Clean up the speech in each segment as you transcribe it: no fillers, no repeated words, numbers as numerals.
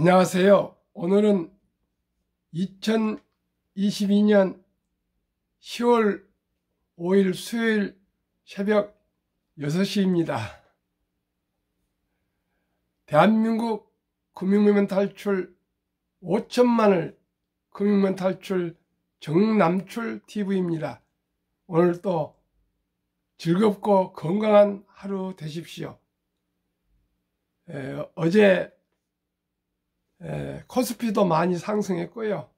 안녕하세요. 오늘은 2022년 10월 5일 수요일 새벽 6시입니다. 대한민국 금융면 탈출 5천만을 금융면 탈출 정남출 TV입니다. 오늘도 즐겁고 건강한 하루 되십시오. 어제 코스피도 많이 상승했고요.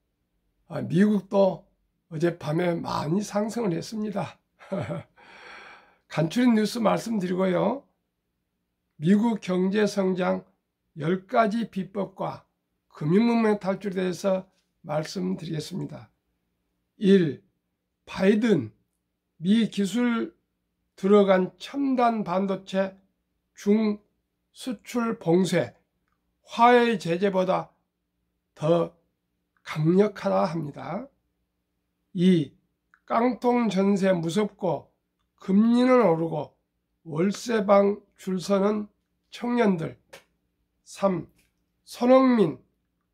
미국도 어젯밤에 많이 상승을 했습니다. 간추린 뉴스 말씀드리고요. 미국 경제 성장 10가지 비법과 금융문명 탈출에 대해서 말씀드리겠습니다. 1. 바이든 미 기술 들어간 첨단 반도체 중수출 봉쇄 화웨이 제재보다 더 강력하다 합니다. 2. 깡통 전세 무섭고 금리는 오르고 월세방 줄 서는 청년들. 3. 손흥민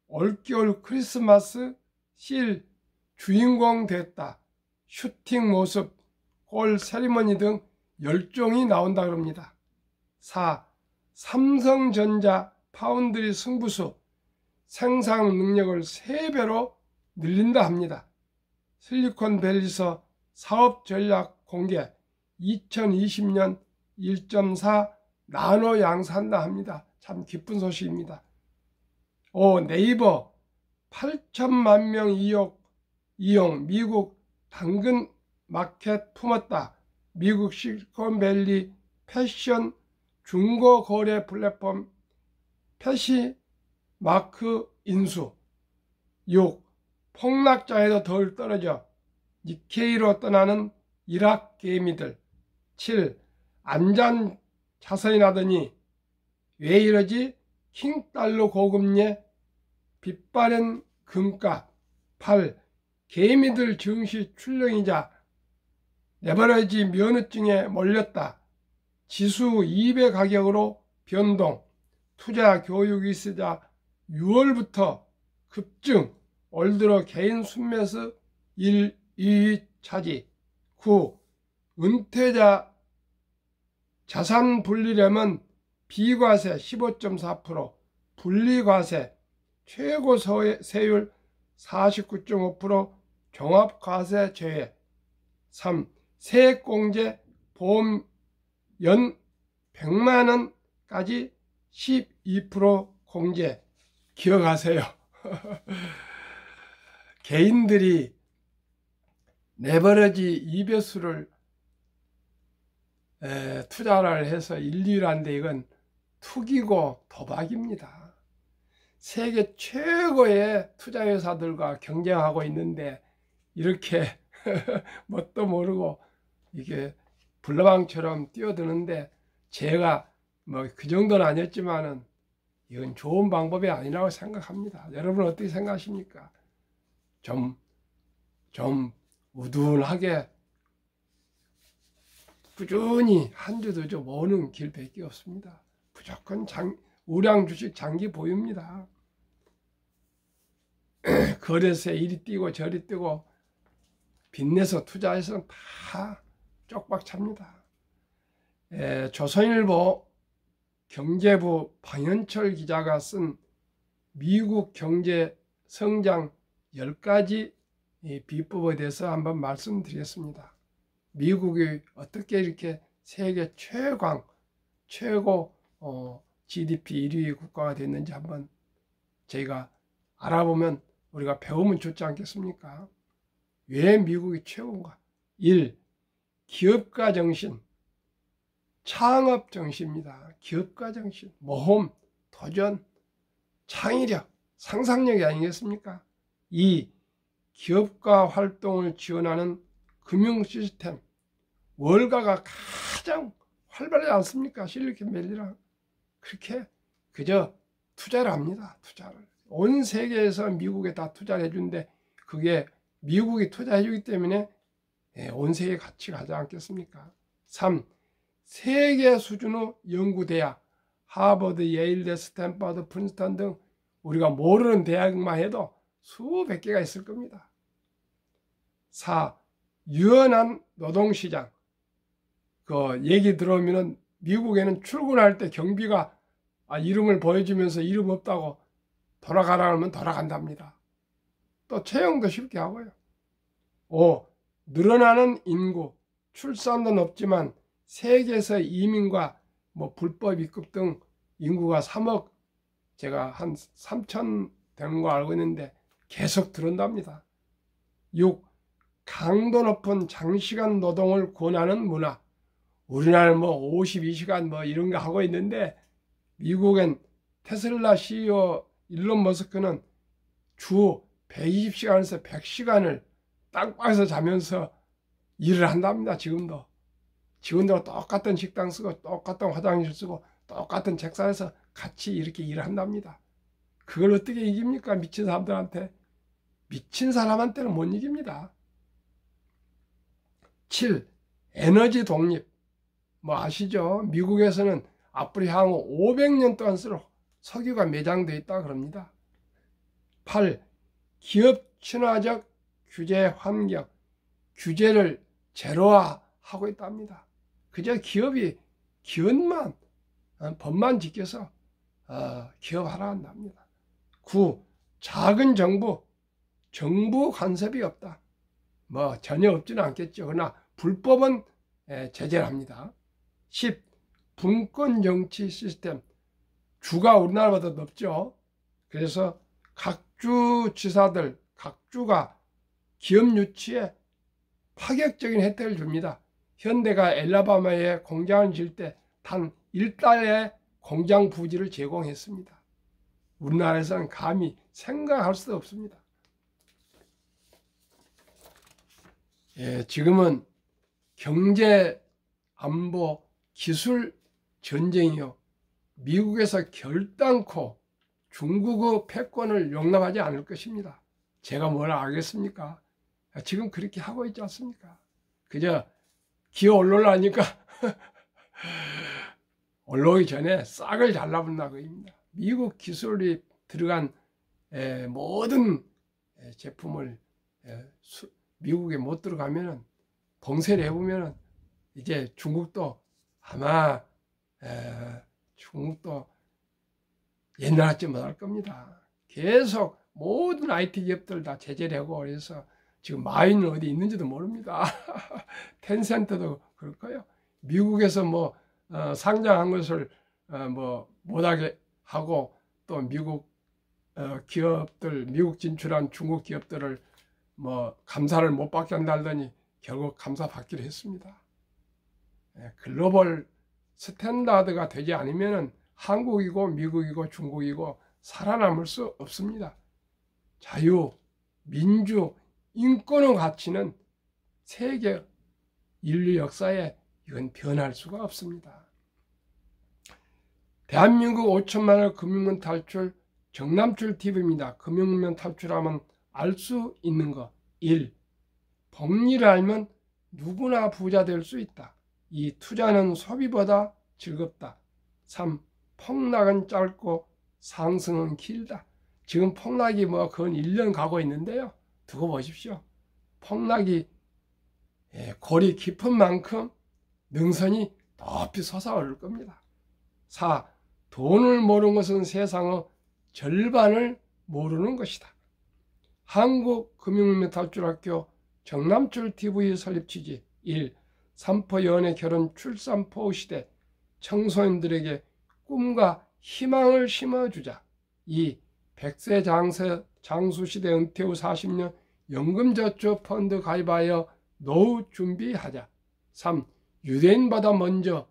올겨울 크리스마스 실 주인공 됐다. 슈팅 모습, 골 세리머니 등 열종이 나온다 그럽니다. 4. 삼성전자 파운드리 승부수 생산 능력을 3배로 늘린다 합니다. 실리콘밸리서 사업 전략 공개 2020년 1.4 나노 양산다 합니다. 참 기쁜 소식입니다. 5. 네이버 8천만 명 이용 미국 당근 마켓 품었다. 미국 실리콘밸리 패션 중고 거래 플랫폼 패시마크 인수. 6. 폭락장에도 덜 떨어져 니케이로 떠나는 이락 개미들. 7. 안전 자선이 나더니 왜 이러지? 킹달러 고금리 빚바랜 금값. 8. 개미들 증시 출렁이자 레버리지 면허증에 몰렸다. 지수 200 가격으로 변동. 투자 교육이 쓰자 6월부터 급증. 올 들어 개인 순매수 1위 차지. 9. 은퇴자 자산 분리려면 비과세 15.4%, 분리과세 최고 세율 49.5%, 종합과세 제외. 3. 세액공제 보험 연 100만원까지 12% 공제. 기억하세요. 개인들이 레버리지 2배수를 투자를 해서 1, 2를 하는데 이건 투기고 도박입니다. 세계 최고의 투자회사들과 경쟁하고 있는데 이렇게 뭣도 모르고 이게 불나방처럼 뛰어드는데 제가 뭐 그 정도는 아니었지만은 이건 좋은 방법이 아니라고 생각합니다. 여러분 어떻게 생각하십니까? 좀 우둔하게 꾸준히 한 주도 좀 오는 길밖에 없습니다. 무조건 우량 주식 장기 보유입니다. 거래소에 이리 뛰고 저리 뛰고 빚내서 투자해서 다 쪽박 찹니다. 조선일보 경제부 방현철 기자가 쓴 미국 경제 성장 10가지 비법에 대해서 한번 말씀드리겠습니다. 미국이 어떻게 이렇게 세계 최고 GDP 1위 국가가 됐는지 한번 저희가 알아보면 우리가 배우면 좋지 않겠습니까? 왜 미국이 최고인가? 1. 기업가 정신, 창업 정신입니다. 기업가 정신, 모험, 도전, 창의력, 상상력이 아니겠습니까? 2. 기업가 활동을 지원하는 금융 시스템, 월가가 가장 활발하지 않습니까? 실리콘밸리랑 그렇게 그저 투자를 합니다. 투자를 온 세계에서 미국에 다 투자를 해주는데 그게 미국이 투자해주기 때문에 온 세계 같이 가지 않겠습니까? 3. 세계 수준의 연구대학, 하버드, 예일대, 스탠퍼드, 프린스턴 등 우리가 모르는 대학만 해도 수백 개가 있을 겁니다. 4. 유연한 노동시장. 그 얘기 들어오면은 미국에는 출근할 때 경비가 이름을 보여주면서 이름 없다고 돌아가라 하면 돌아간답니다. 또 채용도 쉽게 하고요. 5. 늘어나는 인구. 출산도 높지만 세계에서 이민과 불법 입국 등 인구가 3억, 제가 한 3천 되는 거 알고 있는데 계속 들어온답니다. 6. 강도 높은 장시간 노동을 권하는 문화. 우리나라는 52시간 이런 거 하고 있는데 미국엔 테슬라 CEO 일론 머스크는 주 120시간에서 100시간을 땅방에서 자면서 일을 한답니다. 지금도. 직원들과 똑같은 식당 쓰고 똑같은 화장실 쓰고 똑같은 책상에서 같이 이렇게 일을 한답니다. 그걸 어떻게 이깁니까? 미친 사람들한테. 미친 사람한테는 못 이깁니다. 7. 에너지 독립. 아시죠? 미국에서는 앞으로 향후 500년 동안 쓸 석유가 매장되어 있다고 그럽니다. 8. 기업 친화적 규제 환경. 규제를 제로화하고 있답니다. 그저 기업이 기업만 법만 지켜서 기업하라 한답니다. 9. 작은 정부 간섭이 없다. 전혀 없지는 않겠죠. 그러나 불법은 제재를 합니다. 10. 분권 정치 시스템. 주가 우리나라보다 높죠. 그래서 각주 지사들, 각주가 기업 유치에 파격적인 혜택을 줍니다. 현대가 엘라바마에 공장을 지을 때 단 1달의 공장 부지를 제공했습니다. 우리나라에서는 감히 생각할 수도 없습니다. 지금은 경제, 안보, 기술 전쟁이요. 미국에서 결단코 중국의 패권을 용납하지 않을 것입니다. 제가 뭐라 하겠습니까? 지금 그렇게 하고 있지 않습니까? 그저 기어 올라오니까 올라오기 전에 싹을 잘라본다고 합니다. 미국 기술이 들어간 모든 제품을 미국에 못 들어가면은 봉쇄를 해보면은 이제 중국도 아마 중국도 옛날 같지 못할 겁니다. 계속 모든 IT 기업들 다 제재를 하고 그래서 지금 마윈은 어디 있는지도 모릅니다. 텐센트도 그럴 거예요. 미국에서 상장한 것을 못하게 하고 또 미국 기업들, 미국 진출한 중국 기업들을 감사를 못 받게 한다더니 결국 감사 받기로 했습니다. 글로벌 스탠다드가 되지 않으면 한국이고 미국이고 중국이고 살아남을 수 없습니다. 자유, 민주, 인권의 가치는 세계 인류 역사에 이건 변할 수가 없습니다. 대한민국 5천만원 금융문 탈출 정남출 팁입니다. 금융문 탈출하면 알 수 있는 것. 1. 복리를 알면 누구나 부자 될 수 있다. 2. 투자는 소비보다 즐겁다. 3. 폭락은 짧고 상승은 길다. 지금 폭락이 그건 1년 가고 있는데요. 두고 보십시오. 폭락이 골이 깊은 만큼 능선이 높이 솟아오를 겁니다. 4. 돈을 모르는 것은 세상의 절반을 모르는 것이다. 한국금융탈출학교 정남출TV 설립 취지. 1. 삼포 연애 결혼 출산포 시대 청소년들에게 꿈과 희망을 심어주자. 2. 100세 장수시대 은퇴 후 40년 연금저축펀드 가입하여 노후 준비하자. 3. 유대인보다 먼저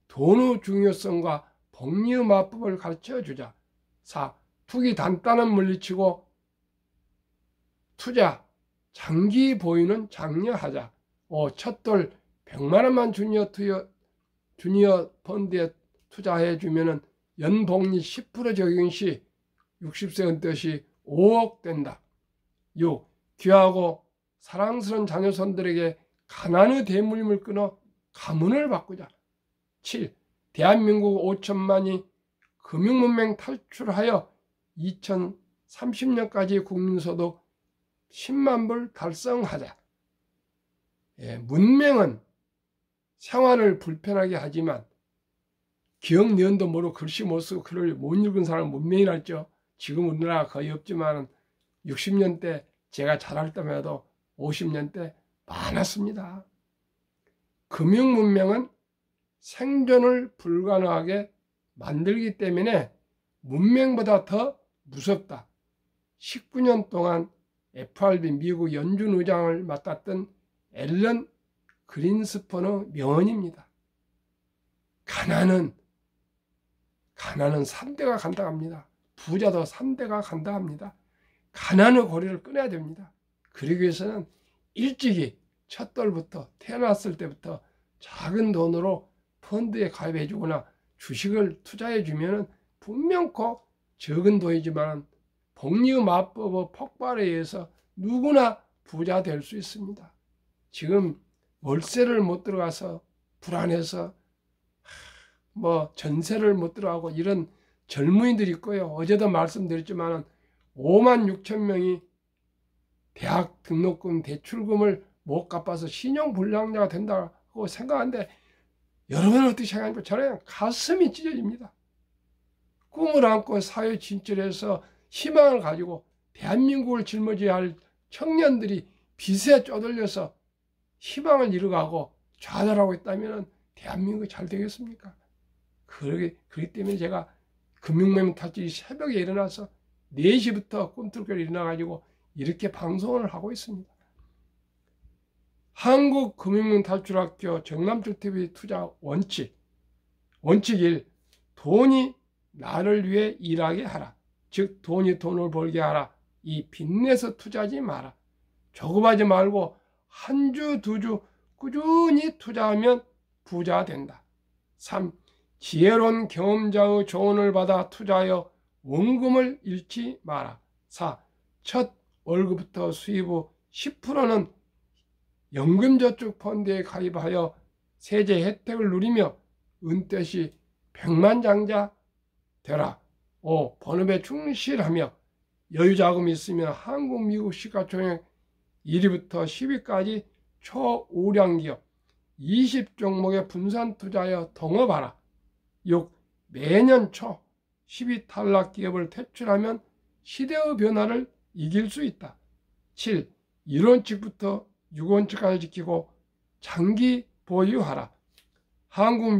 돈의 중요성과 복리의 마법을 가르쳐주자. 4. 투기 단단한 물리치고 투자 장기 보유는 장려하자. 5. 첫돌 100만원만 주니어 펀드에 투자해주면 연복리 10% 적용 시 60세 은퇴 시 5억 된다. 6. 귀하고 사랑스러운 자녀손들에게 가난의 대물림을 끊어 가문을 바꾸자. 7. 대한민국 5천만이 금융문맹 탈출하여 2030년까지 국민소득 10만 불 달성하자. 문맹은 생활을 불편하게 하지만 기억 니은도 모르고 글씨 못 쓰고 글을 못 읽은 사람은 문맹이랄죠. 지금 우리나라가 거의 없지만 60년대 제가 자랄 때만 해도 50년대 많았습니다. 금융문명은 생존을 불가능하게 만들기 때문에 문명보다 더 무섭다. 19년 동안 FRB 미국 연준 의장을 맡았던 앨런 그린스펀의 명언입니다. 가난은 3대가 간다 합니다. 부자도 3대가 간다 합니다. 가난의 고리를 끊어야 됩니다. 그러기 위해서는 일찍이 첫돌부터 태어났을 때부터 작은 돈으로 펀드에 가입해 주거나 주식을 투자해 주면 분명코 적은 돈이지만 복리의 마법의 폭발에 의해서 누구나 부자 될 수 있습니다. 지금 월세를 못 들어가서 불안해서 전세를 못 들어가고 이런 젊은이들이 있고요. 어제도 말씀드렸지만 5만 6천 명이 대학 등록금 대출금을 못 갚아서 신용불량자가 된다고 생각하는데 여러분은 어떻게 생각하니까 저는 가슴이 찢어집니다. 꿈을 안고 사회 진출해서 희망을 가지고 대한민국을 짊어져야 할 청년들이 빚에 쪼들려서 희망을 잃어가고 좌절하고 있다면 대한민국이 잘 되겠습니까? 그렇기 때문에 제가 금융맹 탈출이 새벽에 일어나서 4시부터 꿈틀거려 일어나가지고 이렇게 방송을 하고 있습니다. 한국금융탈출학교 정남철TV 투자 원칙 1. 돈이 나를 위해 일하게 하라. 즉 돈이 돈을 벌게 하라. 이 빚내서 투자하지 마라. 조급하지 말고 한 주, 2주 꾸준히 투자하면 부자 된다. 3. 지혜로운 경험자의 조언을 받아 투자하여 원금을 잃지 마라. 4. 첫 월급부터 수입 후 10%는 연금저축펀드에 가입하여 세제 혜택을 누리며 은퇴 시 백만장자 되라. 5. 본업에 충실하며 여유자금이 있으면 한국, 미국 시가총액 1위부터 10위까지 초우량기업 20종목에 분산 투자하여 동업하라. 6. 매년 초 10위 탈락 기업을 퇴출하면 시대의 변화를 이길 수 있다. 7. 1원칙부터 6원칙까지 지키고 장기 보유하라. 한국,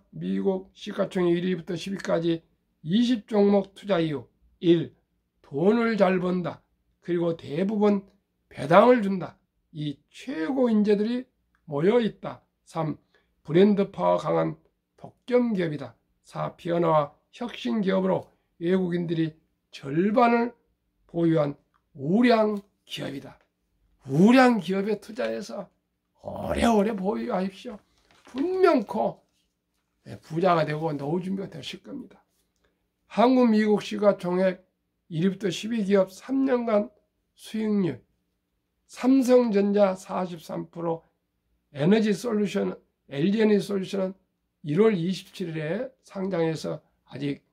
미국 시가총액 1위부터 10위까지 20종목 투자 이유. 1. 돈을 잘 번다. 그리고 대부분 배당을 준다. 2. 최고 인재들이 모여있다. 3. 브랜드 파워 강한 독점기업이다. 4. 변화와 혁신 기업으로 외국인들이 절반을 보유한 우량 기업이다. 우량 기업에 투자해서 오래오래 보유하십시오. 분명코 부자가 되고 노후 준비가 되실 겁니다. 한국, 미국 시가총액 1위부터 10위 기업 3년간 수익률. 삼성전자 43%, LG에너지 솔루션은 1월 27일에 상장해서 아직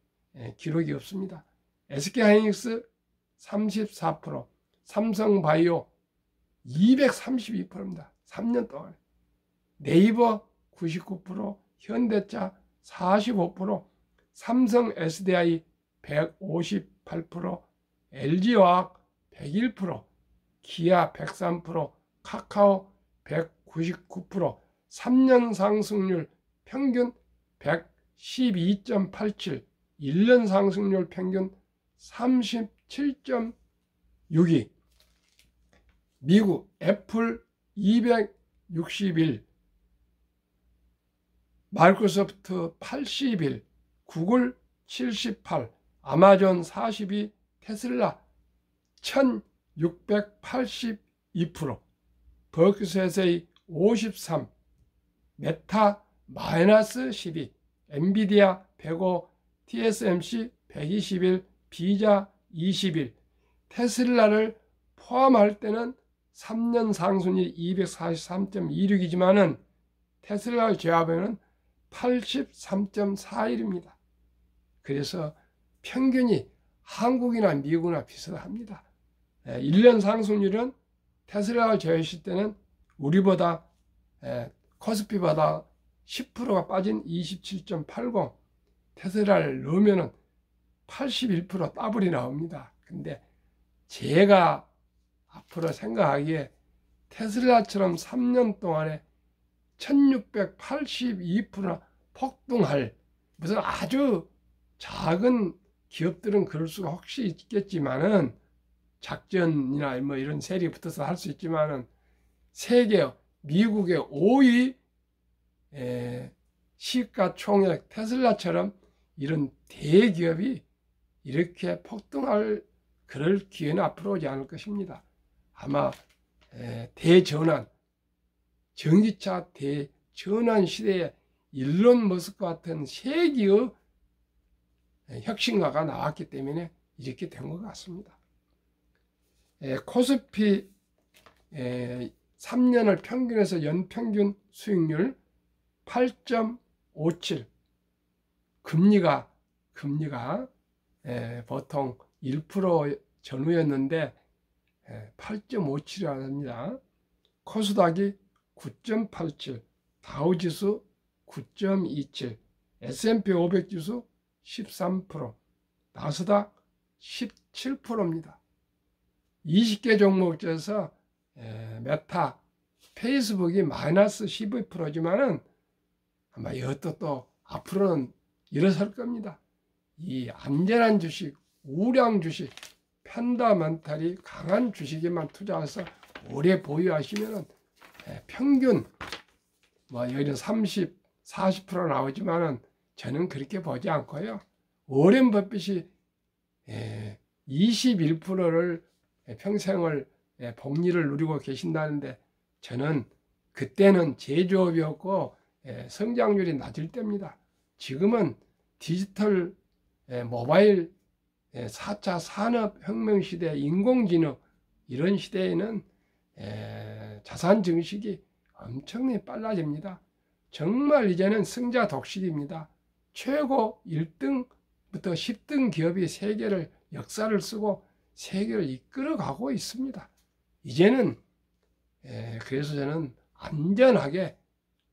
기록이 없습니다. SK하이닉스 34%, 삼성바이오 232%입니다. 3년 동안. 네이버 99%, 현대차 45%, 삼성 SDI 158%, LG화학 101%, 기아 103%, 카카오 199%, 3년 상승률 평균 112.87, 1년 상승률 평균 37.62, 미국 애플 261, 마이크로소프트 81, 구글 78, 아마존 42, 테슬라 1682%, 버크셔세이 53, 메타 마이너스 12, 엔비디아 105, TSMC 121, 비자 21, 테슬라를 포함할 때는 3년 상승률 243.26이지만은 테슬라를 제외하면 83.41입니다. 그래서 평균이 한국이나 미국이나 비슷합니다. 1년 상승률은 테슬라가 제외했을 때는 우리보다 코스피보다 10%가 빠진 27.80, 테슬라를 넣으면 81% 더블이 나옵니다. 근데 제가 앞으로 생각하기에 테슬라처럼 3년 동안에 1682%나 폭등할, 무슨 아주 작은 기업들은 그럴 수가 혹시 있겠지만은, 작전이나 뭐 이런 세력이 붙어서 할 수 있지만은, 세계 미국의 5위 시가총액 테슬라처럼 이런 대기업이 이렇게 폭등할 그럴 기회는 앞으로 오지 않을 것입니다. 아마 대전환, 전기차 대전환 시대에 일론 머스크 같은 세기의 혁신가가 나왔기 때문에 이렇게 된 것 같습니다. 코스피 3년을 평균해서 연평균 수익률 8.57, 금리가 보통 1% 전후였는데 8.57이 합니다. 코스닥이 9.87, 다우지수 9.27, S&P 500 지수 13%, 나스닥 17%입니다. 20개 종목 중에서 메타, 페이스북이 마이너스 12%지만은 아마 이것도 또 앞으로는 일어설 겁니다. 이 안전한 주식, 우량 주식, 펀다멘탈이 강한 주식에만 투자해서 오래 보유하시면은 평균 뭐 여기는 30, 40% 나오지만은 저는 그렇게 보지 않고요. 워렌 버핏이 21%를 평생을 복리를 누리고 계신다는데, 저는 그때는 제조업이었고 성장률이 낮을 때입니다. 지금은 디지털 모바일 4차 산업혁명 시대, 인공지능 이런 시대에는 자산 증식이 엄청나게 빨라집니다. 정말 이제는 승자 독식입니다. 최고 1등부터 10등 기업이 세계를, 역사를 쓰고 세계를 이끌어가고 있습니다. 이제는 그래서 저는 안전하게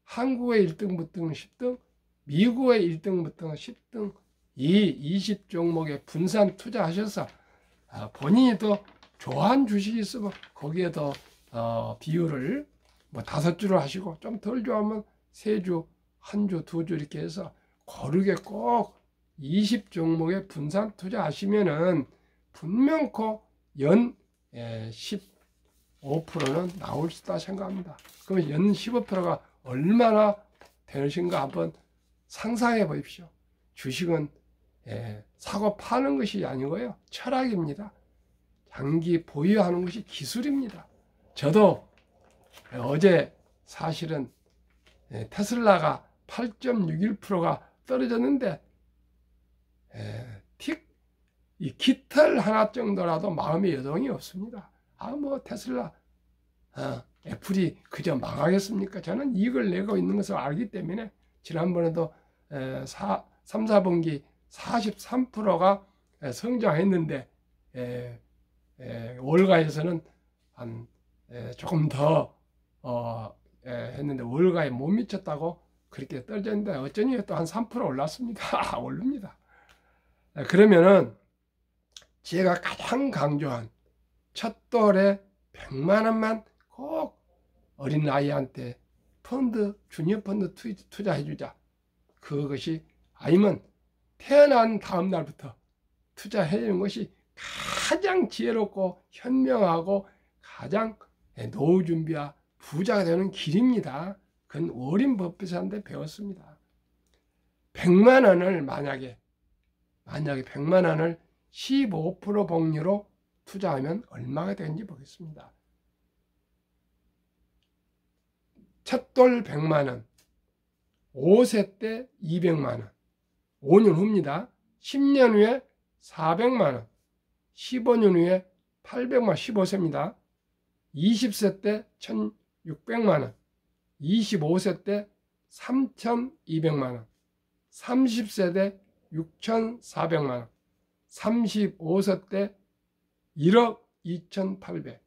한국의 1등부터 10등, 미국의 1등부터 10등 이 20종목에 분산 투자하셔서 본인이 더 좋아하는 주식이 있으면 거기에 더 비율을 뭐 5주를 하시고, 좀 덜 좋아하면 3주, 1주, 2주 이렇게 해서 고르게 꼭 20종목에 분산 투자하시면은 분명코 연 15%는 나올 수 있다 생각합니다. 그러면 연 15%가 얼마나 되는가 한번 상상해 보십시오. 주식은 사고 파는 것이 아니고요, 철학입니다. 장기 보유하는 것이 기술입니다. 저도 어제 사실은 테슬라가 8.61%가 떨어졌는데 이 깃털 하나 정도라도 마음의 여동이 없습니다. 뭐 테슬라, 애플이 그저 망하겠습니까? 저는 이익을 내고 있는 것을 알기 때문에 지난번에도 3, 4분기 43%가 성장했는데 월가에서는 한 조금 더 했는데 월가에 못 미쳤다고 그렇게 떨어졌는데 어쩌니 또 한 3% 올랐습니다. 오릅니다. 그러면은 제가 가장 강조한 첫 돌에 100만 원만 꼭 어린 아이한테 펀드, 주니어 펀드 투자해 주자. 그것이 아니면 태어난 다음 날부터 투자해 주는 것이 가장 지혜롭고 현명하고 가장 노후 준비와 부자가 되는 길입니다. 그건 워렌 버핏한테 배웠습니다. 100만 원을 만약에 100만 원을 15% 복리로 투자하면 얼마가 되는지 보겠습니다. 첫돌 100만 원, 5세 때 200만 원, 5년 후입니다. 10년 후에 400만 원, 15년 후에 800만 원, 15세입니다. 20세 때 1600만 원, 25세 때 3200만 원, 30세 때 6400만 원, 35세 때 1억 2,800,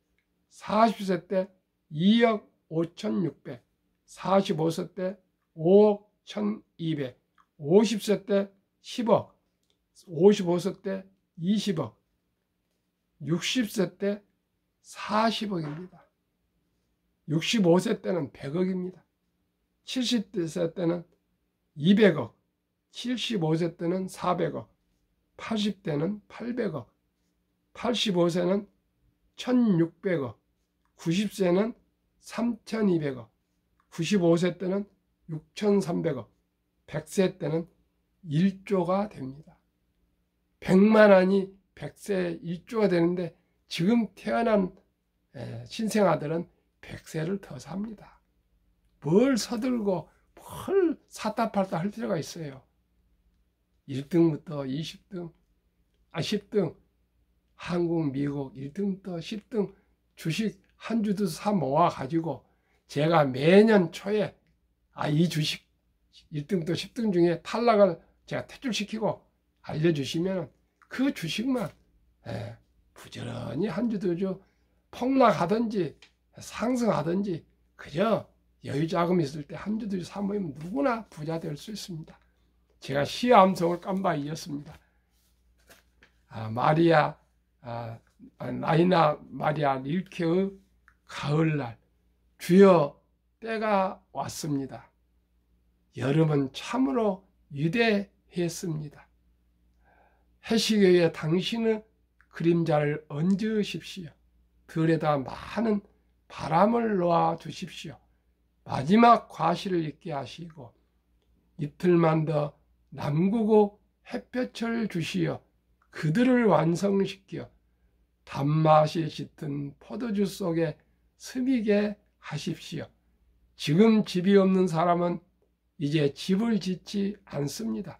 40세 때 2억 5,600, 45세 때 5억 1,200, 50세 때 10억, 55세 때 20억, 60세 때 40억입니다. 65세 때는 100억입니다. 70세 때는 200억, 75세 때는 400억, 80대는 800억, 85세는 1600억, 90세는 3200억, 95세 때는 6300억, 100세 때는 1조가 됩니다. 100만 원이 100세 1조가 되는데 지금 태어난 신생아들은 100세를 더 삽니다. 뭘 서들고 뭘 사다 팔다 할 필요가 있어요. 1등부터 20등, 10등, 한국, 미국 1등부터 10등 주식 한 주도 사 모아 가지고 제가 매년 초에 이 주식 1등부터 10등 중에 탈락을 제가 퇴출시키고 알려주시면 그 주식만 부지런히 한 주도 주 폭락하든지 상승하든지 그저 여유 자금 있을 때 한 주도 사 모이면 누구나 부자 될 수 있습니다. 제가 시암송을 깜바 이었습니다. 라이나 마리아 릴케의 가을날, 주여 때가 왔습니다. 여름은 참으로 위대했습니다. 해시계에 당신의 그림자를 얹으십시오. 들에다 많은 바람을 놓아 주십시오. 마지막 과실을 있게 하시고 이틀만 더 남구고 햇볕을 주시어 그들을 완성시켜 단맛이 짙은 포도주 속에 스미게 하십시오. 지금 집이 없는 사람은 이제 집을 짓지 않습니다.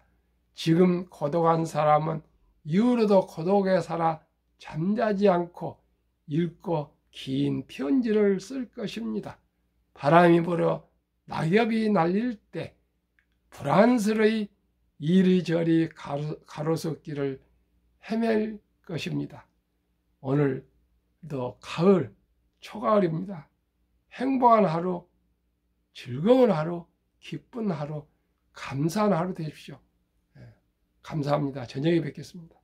지금 고독한 사람은 이후로도 고독에 살아 잠자지 않고 읽고 긴 편지를 쓸 것입니다. 바람이 불어 낙엽이 날릴 때 불안스러이 이리저리 가로수길을 헤맬 것입니다. 오늘도 가을, 초가을입니다. 행복한 하루, 즐거운 하루, 기쁜 하루, 감사한 하루 되십시오. 감사합니다. 저녁에 뵙겠습니다.